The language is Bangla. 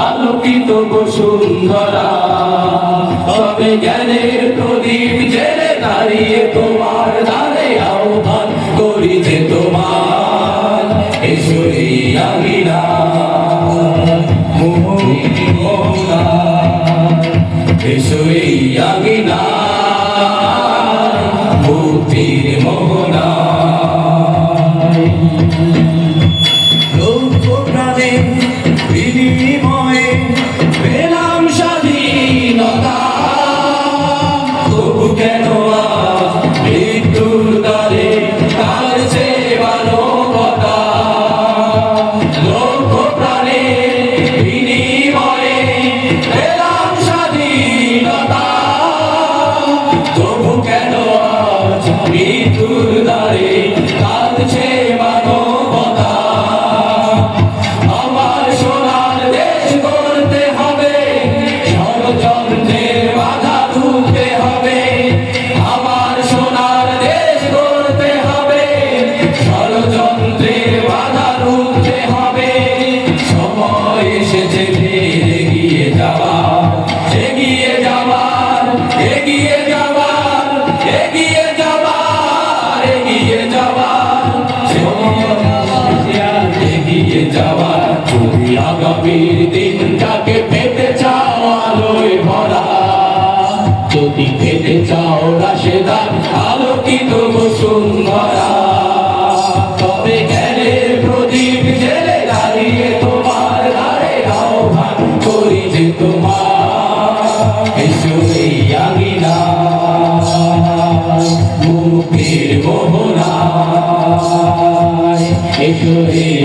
আলোকিত বসুন্ধরা, তবে জ্ঞানের প্রদীপ জেলে দাঁড়িয়ে তোমার দ্বারে আহ্বান করি যে তোমার এসো এই আঙিনা মোহনা, এসো এই আঙিনা মুক্তির মোহনা। বিনিময়ে পেলাম স্বাধীনতা, তবু কেন মৃত্যুর দ্বারে তার যে মানবতা। লক্ষ প্রাণের বিনিময়ে পেলাম স্বাধীনতা, তবু কেন মৃত্যুর দ্বারে তার যে মানবতা। ষড়যন্ত্রের বাধা তুলতে হবে, আমার সোনার দেশ গড়তে হবে, ষড়যন্ত্রের বাধা তুলতে হবে। সময় এসেছে ফের এগিয়ে যাওয়ার, এগিয়ে যাওয়ার, এগিয়ে যাওয়ার, এগিয়ে যাওয়ার, এগিয়ে যাওয়ার, এগিয়ে যাওয়ার। যদি আগামীর দিনটাকে পেতে চাও আলোয় ভরা, যদি পেতে চাও রাশেদার আলোকিত বসুন্ধরা, তবে জ্ঞানের প্রদীপ জেলে দাঁড়িয়ে তোমার দ্বারে আহ্বান করি যে তোমার এসো এই আঙিনা মুক্তির মোহনা, এসো এই